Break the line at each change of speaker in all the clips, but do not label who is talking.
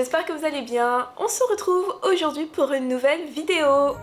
j'espère que vous allez bien. On se retrouve aujourd'hui pour une nouvelle vidéo.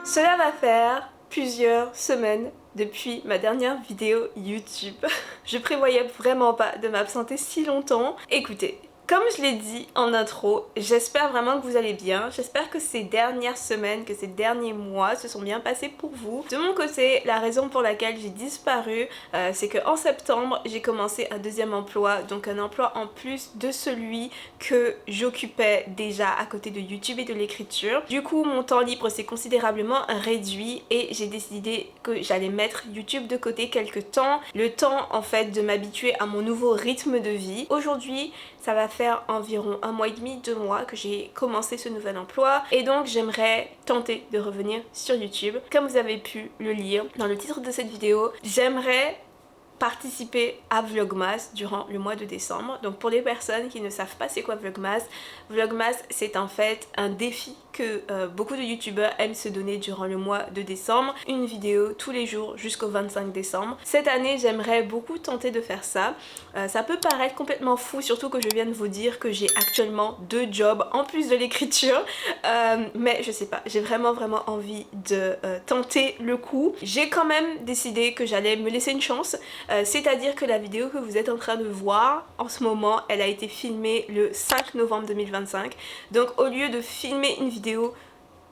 Cela va faire plusieurs semaines depuis ma dernière vidéo YouTube. Je prévoyais vraiment pas de m'absenter si longtemps. Écoutez, comme je l'ai dit en intro, j'espère vraiment que vous allez bien. J'espère que ces dernières semaines, que ces derniers mois se sont bien passés pour vous. De mon côté, la raison pour laquelle j'ai disparu, c'est qu'en septembre, j'ai commencé un deuxième emploi. Donc un emploi en plus de celui que j'occupais déjà à côté de YouTube et de l'écriture. Du coup, mon temps libre s'est considérablement réduit et j'ai décidé que j'allais mettre YouTube de côté quelques temps. Le temps en fait de m'habituer à mon nouveau rythme de vie. Aujourd'hui, ça va faire environ 1 mois et demi, 2 mois que j'ai commencé ce nouvel emploi et donc j'aimerais tenter de revenir sur YouTube. Comme vous avez pu le lire dans le titre de cette vidéo, j'aimerais participer à Vlogmas durant le mois de décembre. Donc pour les personnes qui ne savent pas c'est quoi Vlogmas, Vlogmas c'est en fait un défi que beaucoup de youtubeurs aiment se donner durant le mois de décembre. Une vidéo tous les jours jusqu'au 25 décembre. Cette année j'aimerais beaucoup tenter de faire ça. Ça peut paraître complètement fou, surtout que je viens de vous dire que j'ai actuellement 2 jobs en plus de l'écriture. Mais je sais pas, j'ai vraiment envie de tenter le coup. J'ai quand même décidé que j'allais me laisser une chance. C'est-à-dire que la vidéo que vous êtes en train de voir en ce moment, elle a été filmée le 5 novembre 2025. Donc au lieu de filmer une vidéo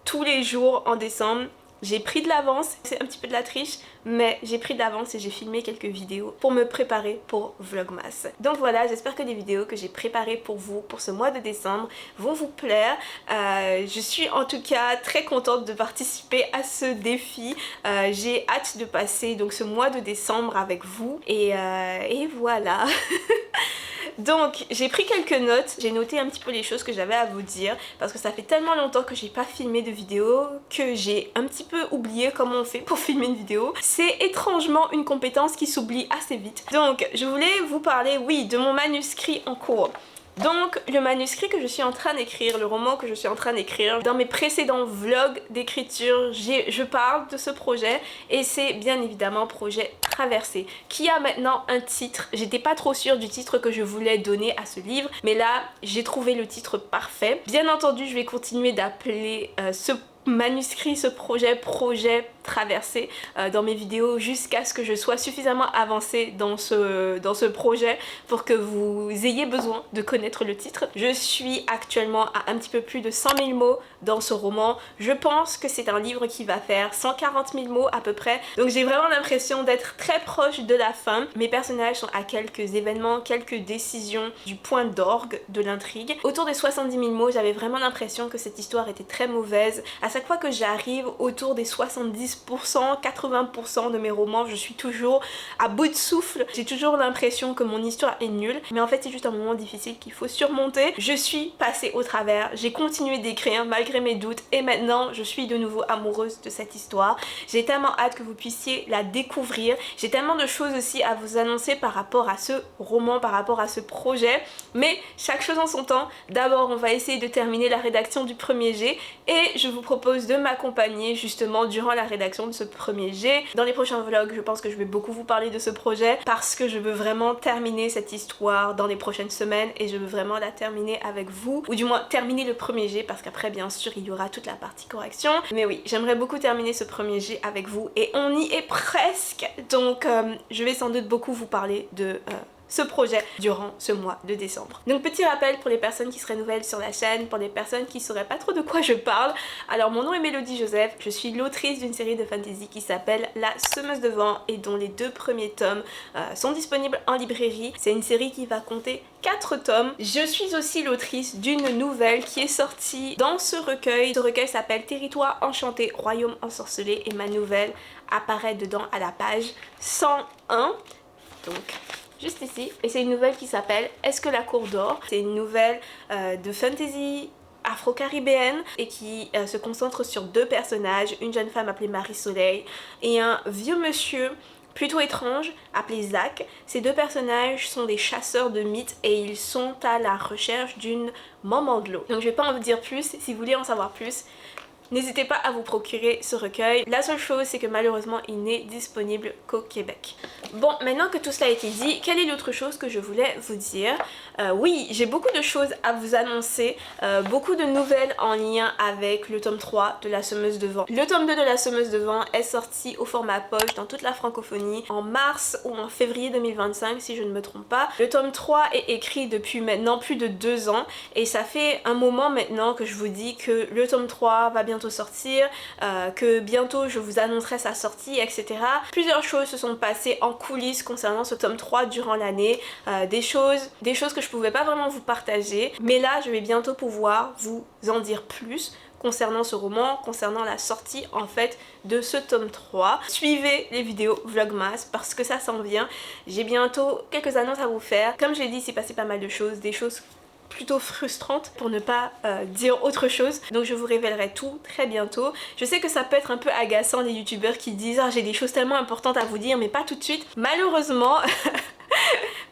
tous les jours en décembre, j'ai pris de l'avance, c'est un petit peu de la triche, mais j'ai pris de l'avance et j'ai filmé quelques vidéos pour me préparer pour Vlogmas. Donc voilà, j'espère que les vidéos que j'ai préparées pour vous pour ce mois de décembre vont vous plaire. Je suis en tout cas très contente de participer à ce défi. J'ai hâte de passer donc ce mois de décembre avec vous et voilà. Donc j'ai pris quelques notes, j'ai noté un petit peu les choses que j'avais à vous dire parce que ça fait tellement longtemps que j'ai pas filmé de vidéo que j'ai un petit peu oublié comment on fait pour filmer une vidéo. C'est étrangement une compétence qui s'oublie assez vite. Donc je voulais vous parler, oui, de mon manuscrit en cours. Donc le manuscrit que je suis en train d'écrire, le roman que je suis en train d'écrire, dans mes précédents vlogs d'écriture, je parle de ce projet et c'est bien évidemment projet Traversée, qui a maintenant un titre. J'étais pas trop sûre du titre que je voulais donner à ce livre, mais là j'ai trouvé le titre parfait. Bien entendu, je vais continuer d'appeler ce manuscrit, ce projet Traversée dans mes vidéos jusqu'à ce que je sois suffisamment avancée dans ce projet pour que vous ayez besoin de connaître le titre. Je suis actuellement à un petit peu plus de 100 000 mots dans ce roman. Je pense que c'est un livre qui va faire 140 000 mots à peu près. Donc j'ai vraiment l'impression d'être très proche de la fin. Mes personnages sont à quelques événements, quelques décisions du point d'orgue de l'intrigue. Autour des 70 000 mots, j'avais vraiment l'impression que cette histoire était très mauvaise. À chaque fois que j'arrive autour des 70%, 80% de mes romans, je suis toujours à bout de souffle. J'ai toujours l'impression que mon histoire est nulle, mais en fait c'est juste un moment difficile qu'il faut surmonter. Je suis passée au travers, j'ai continué d'écrire malgré mes doutes et maintenant je suis de nouveau amoureuse de cette histoire. J'ai tellement hâte que vous puissiez la découvrir. J'ai tellement de choses aussi à vous annoncer par rapport à ce roman, par rapport à ce projet, mais chaque chose en son temps. D'abord on va essayer de terminer la rédaction du premier jet et je vous propose de m'accompagner justement durant la rédaction de ce premier jet. Dans les prochains vlogs, je pense que je vais beaucoup vous parler de ce projet parce que je veux vraiment terminer cette histoire dans les prochaines semaines et je veux vraiment la terminer avec vous, ou du moins terminer le premier jet parce qu'après bien sûr il y aura toute la partie correction. Mais oui, j'aimerais beaucoup terminer ce premier jet avec vous et on y est presque. Donc je vais sans doute beaucoup vous parler de ce projet durant ce mois de décembre. Donc petit rappel pour les personnes qui seraient nouvelles sur la chaîne, pour les personnes qui sauraient pas trop de quoi je parle. Alors mon nom est Mélodie Joseph, je suis l'autrice d'une série de fantasy qui s'appelle La Semeuse de Vent et dont les 2 premiers tomes sont disponibles en librairie. C'est une série qui va compter 4 tomes. Je suis aussi l'autrice d'une nouvelle qui est sortie dans ce recueil. Ce recueil s'appelle Territoire Enchanté, Royaume Ensorcelé et ma nouvelle apparaît dedans à la page 101. Donc juste ici, et c'est une nouvelle qui s'appelle Est-ce que la cour dort? C'est une nouvelle de fantasy afro-caribéenne et qui se concentre sur 2 personnages, une jeune femme appelée Marie-Soleil et un vieux monsieur plutôt étrange appelé Zach. Ces 2 personnages sont des chasseurs de mythes et ils sont à la recherche d'une maman de l'eau. Donc je vais pas en vous dire plus, si vous voulez en savoir plus, n'hésitez pas à vous procurer ce recueil. La seule chose, c'est que malheureusement, il n'est disponible qu'au Québec. Bon, maintenant que tout cela a été dit, quelle est l'autre chose que je voulais vous dire? Oui, j'ai beaucoup de choses à vous annoncer, beaucoup de nouvelles en lien avec le tome 3 de La Semeuse de Vent. Le tome 2 de La Semeuse de Vent est sorti au format poche dans toute la francophonie en mars ou en février 2025 si je ne me trompe pas. Le tome 3 est écrit depuis maintenant plus de 2 ans et ça fait un moment maintenant que je vous dis que le tome 3 va bientôt sortir, que bientôt je vous annoncerai sa sortie, etc. Plusieurs choses se sont passées en coulisses concernant ce tome 3 durant l'année, des choses que je pouvais pas vraiment vous partager, mais là je vais bientôt pouvoir vous en dire plus concernant ce roman, concernant la sortie en fait de ce tome 3. Suivez les vidéos Vlogmas parce que ça s'en vient. J'ai bientôt quelques annonces à vous faire. Comme je l'ai dit, il s'est passé pas mal de choses, des choses plutôt frustrantes pour ne pas dire autre chose, donc je vous révélerai tout très bientôt. Je sais que ça peut être un peu agaçant les youtubeurs qui disent ah j'ai des choses tellement importantes à vous dire mais pas tout de suite. Malheureusement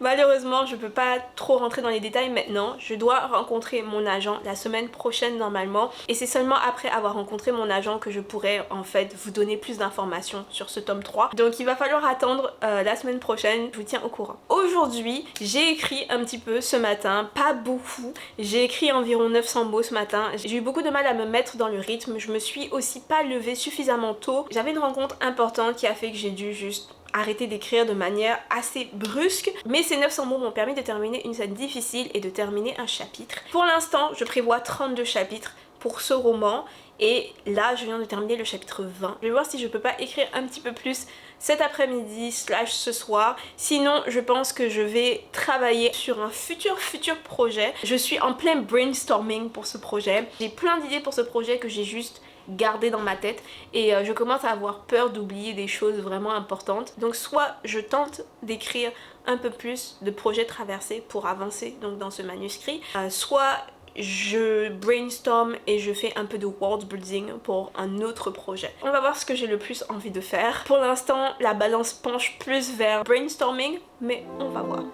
malheureusement je peux pas trop rentrer dans les détails maintenant, je dois rencontrer mon agent la semaine prochaine normalement et c'est seulement après avoir rencontré mon agent que je pourrai en fait vous donner plus d'informations sur ce tome 3, donc il va falloir attendre la semaine prochaine, je vous tiens au courant. Aujourd'hui j'ai écrit un petit peu ce matin, pas beaucoup, j'ai écrit environ 900 mots ce matin, j'ai eu beaucoup de mal à me mettre dans le rythme, je me suis aussi pas levée suffisamment tôt, j'avais une rencontre importante qui a fait que j'ai dû juste arrêter d'écrire de manière assez brusque, mais ces 900 mots m'ont permis de terminer une scène difficile et de terminer un chapitre. Pour l'instant, je prévois 32 chapitres pour ce roman et là je viens de terminer le chapitre 20. Je vais voir si je peux pas écrire un petit peu plus cet après-midi / ce soir, sinon je pense que je vais travailler sur un futur projet. Je suis en plein brainstorming pour ce projet, j'ai plein d'idées pour ce projet que j'ai juste gardé dans ma tête et je commence à avoir peur d'oublier des choses vraiment importantes, donc soit je tente d'écrire un peu plus de projets traversés pour avancer donc dans ce manuscrit, soit je brainstorm et je fais un peu de world building pour un autre projet. On va voir ce que j'ai le plus envie de faire. Pour l'instant la balance penche plus vers brainstorming, mais on va voir.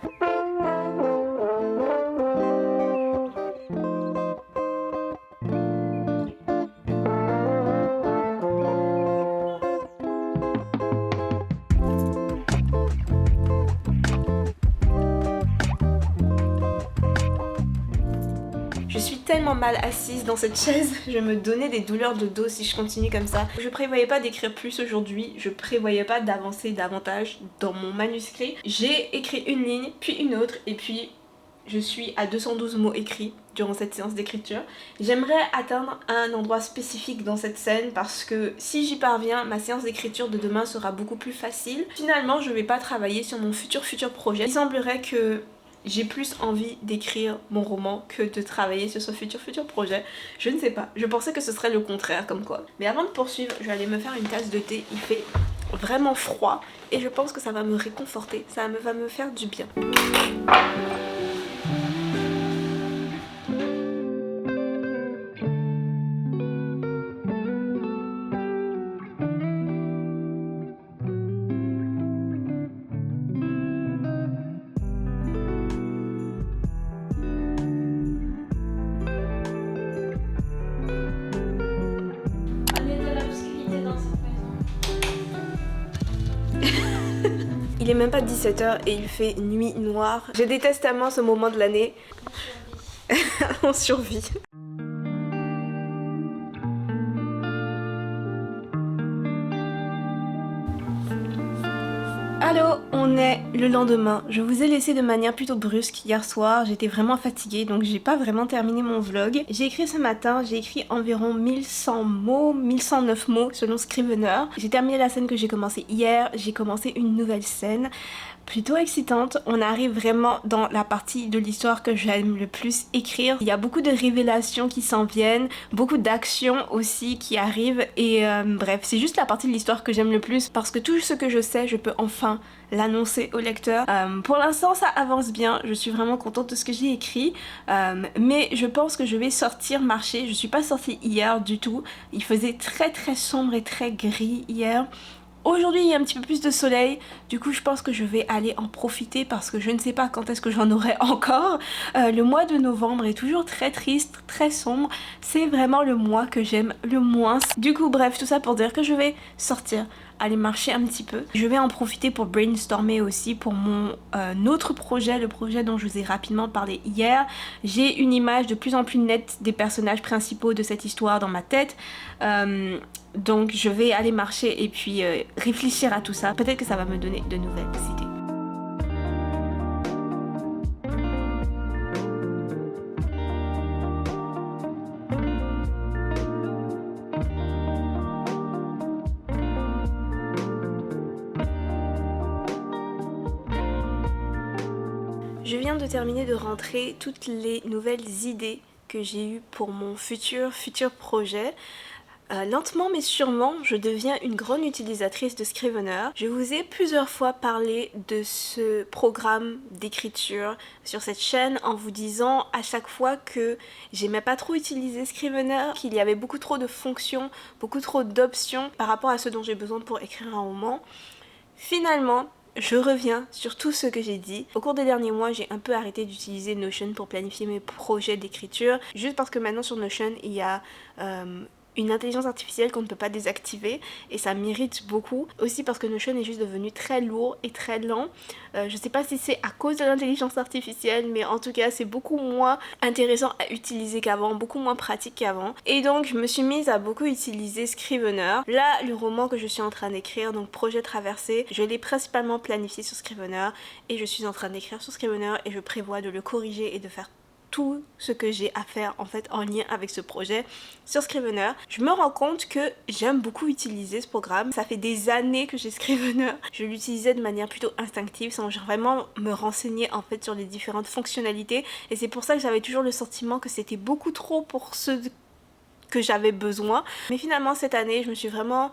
Je suis tellement mal assise dans cette chaise, je me donnais des douleurs de dos si je continue comme ça. Je prévoyais pas d'écrire plus aujourd'hui, je prévoyais pas d'avancer davantage dans mon manuscrit. J'ai écrit une ligne, puis une autre, et puis je suis à 212 mots écrits durant cette séance d'écriture. J'aimerais atteindre un endroit spécifique dans cette scène parce que si j'y parviens, ma séance d'écriture de demain sera beaucoup plus facile. Finalement, je vais pas travailler sur mon futur projet. Il semblerait que j'ai plus envie d'écrire mon roman que de travailler sur ce futur projet. Je ne sais pas, je pensais que ce serait le contraire comme quoi. Mais avant de poursuivre, je vais aller me faire une tasse de thé, il fait vraiment froid et je pense que ça va me réconforter, ça va me faire du bien. Il est même pas 17h et il fait nuit noire. Je déteste tellement ce moment de l'année. On survit. Allô, on est le lendemain. Je vous ai laissé de manière plutôt brusque hier soir, j'étais vraiment fatiguée donc j'ai pas vraiment terminé mon vlog. J'ai écrit ce matin, j'ai écrit environ 1100 mots, 1109 mots selon Scrivener. J'ai terminé la scène que j'ai commencé hier, j'ai commencé une nouvelle scène. Plutôt excitante, on arrive vraiment dans la partie de l'histoire que j'aime le plus écrire. Il y a beaucoup de révélations qui s'en viennent, beaucoup d'actions aussi qui arrivent et bref, c'est juste la partie de l'histoire que j'aime le plus parce que tout ce que je sais, je peux enfin l'annoncer au lecteur. Pour l'instant ça avance bien, je suis vraiment contente de ce que j'ai écrit, mais je pense que je vais sortir marcher. Je suis pas sortie hier du tout, il faisait très sombre et très gris hier. Aujourd'hui il y a un petit peu plus de soleil, du coup je pense que je vais aller en profiter parce que je ne sais pas quand est-ce que j'en aurai encore. Le mois de novembre est toujours très triste, très sombre, c'est vraiment le mois que j'aime le moins. Du coup bref, tout ça pour dire que je vais sortir, aller marcher un petit peu. Je vais en profiter pour brainstormer aussi pour mon autre projet, le projet dont je vous ai rapidement parlé hier. J'ai une image de plus en plus nette des personnages principaux de cette histoire dans ma tête. Donc je vais aller marcher et puis réfléchir à tout ça. Peut-être que ça va me donner de nouvelles idées. Je viens de terminer de rentrer toutes les nouvelles idées que j'ai eues pour mon futur projet. Lentement mais sûrement, je deviens une grande utilisatrice de Scrivener. Je vous ai plusieurs fois parlé de ce programme d'écriture sur cette chaîne en vous disant à chaque fois que j'aimais pas trop utiliser Scrivener, qu'il y avait beaucoup trop de fonctions, beaucoup trop d'options par rapport à ce dont j'ai besoin pour écrire un roman. Finalement, je reviens sur tout ce que j'ai dit. Au cours des derniers mois, j'ai un peu arrêté d'utiliser Notion pour planifier mes projets d'écriture, juste parce que maintenant sur Notion, il y a une intelligence artificielle qu'on ne peut pas désactiver et ça m'irrite beaucoup. Aussi parce que Notion est juste devenu très lourd et très lent. Je sais pas si c'est à cause de l'intelligence artificielle, mais en tout cas c'est beaucoup moins intéressant à utiliser qu'avant, beaucoup moins pratique qu'avant. Et donc je me suis mise à beaucoup utiliser Scrivener. Là, le roman que je suis en train d'écrire, donc Projet Traversé, je l'ai principalement planifié sur Scrivener et je suis en train d'écrire sur Scrivener et je prévois de le corriger et de faire tout ce que j'ai à faire en fait en lien avec ce projet sur Scrivener. Je me rends compte que j'aime beaucoup utiliser ce programme. Ça fait des années que j'ai Scrivener. Je l'utilisais de manière plutôt instinctive sans vraiment me renseigner en fait sur les différentes fonctionnalités et c'est pour ça que j'avais toujours le sentiment que c'était beaucoup trop pour ce que j'avais besoin. Mais finalement cette année j'ai vraiment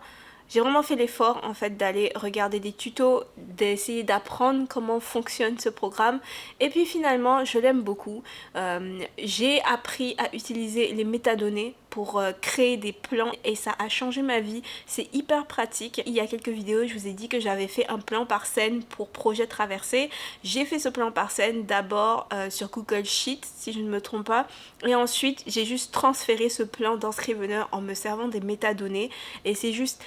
fait l'effort en fait d'aller regarder des tutos, d'essayer d'apprendre comment fonctionne ce programme et puis finalement je l'aime beaucoup. J'ai appris à utiliser les métadonnées pour créer des plans et ça a changé ma vie, c'est hyper pratique. Il y a quelques vidéos je vous ai dit que j'avais fait un plan par scène pour Projet Traversé. J'ai fait ce plan par scène d'abord sur Google Sheet si je ne me trompe pas et ensuite j'ai juste transféré ce plan dans Scrivener en me servant des métadonnées et c'est juste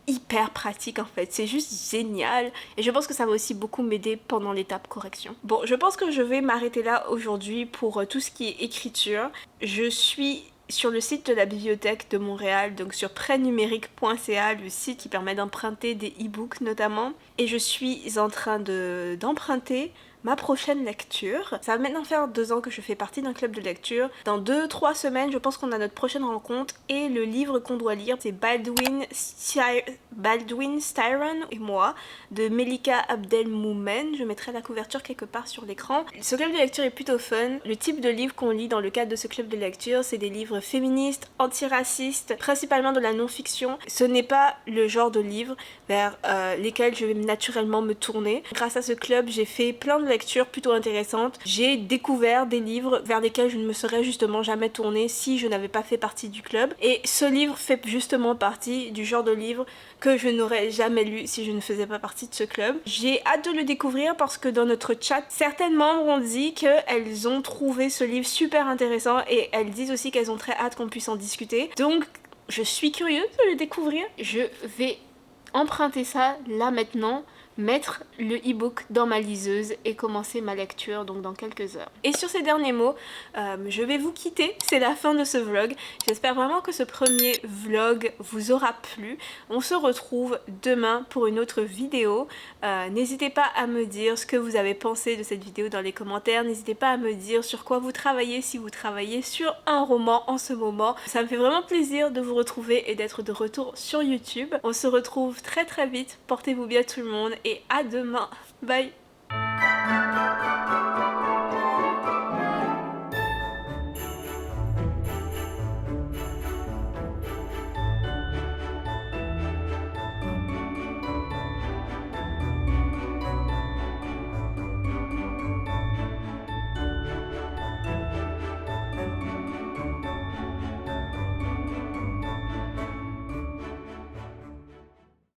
hyper pratique en fait, c'est juste génial et je pense que ça va aussi beaucoup m'aider pendant l'étape correction. Bon, je pense que je vais m'arrêter là aujourd'hui pour tout ce qui est écriture. Je suis sur le site de la bibliothèque de Montréal, donc sur prêtnumérique.ca, le site qui permet d'emprunter des e-books notamment, et je suis en train d'emprunter ma prochaine lecture. Ça va maintenant faire 2 ans que je fais partie d'un club de lecture. Dans 2-3 semaines, je pense qu'on a notre prochaine rencontre et le livre qu'on doit lire, c'est Baldwin Styron et moi, de Melika Abdelmoumen. Je mettrai la couverture quelque part sur l'écran. Ce club de lecture est plutôt fun. Le type de livre qu'on lit dans le cadre de ce club de lecture, c'est des livres féministes, antiracistes, principalement de la non-fiction. Ce n'est pas le genre de livre vers lesquels je vais naturellement me tourner. Grâce à ce club, j'ai fait plein de lectures plutôt intéressantes. J'ai découvert des livres vers lesquels je ne me serais justement jamais tournée si je n'avais pas fait partie du club. Et ce livre fait justement partie du genre de livre que je n'aurais jamais lu si je ne faisais pas partie de ce club. J'ai hâte de le découvrir parce que dans notre chat, certaines membres ont dit qu'elles ont trouvé ce livre super intéressant et elles disent aussi qu'elles ont très hâte qu'on puisse en discuter. Donc je suis curieuse de le découvrir. Je vais emprunter ça là maintenant, mettre le e-book dans ma liseuse et commencer ma lecture donc dans quelques heures. Et sur ces derniers mots, je vais vous quitter, c'est la fin de ce vlog. J'espère vraiment que ce premier vlog vous aura plu. On se retrouve demain pour une autre vidéo. N'hésitez pas à me dire ce que vous avez pensé de cette vidéo dans les commentaires. N'hésitez pas à me dire sur quoi vous travaillez, si vous travaillez sur un roman en ce moment. Ça me fait vraiment plaisir de vous retrouver et d'être de retour sur YouTube. On se retrouve très vite. Portez-vous bien tout le monde et à demain. Bye.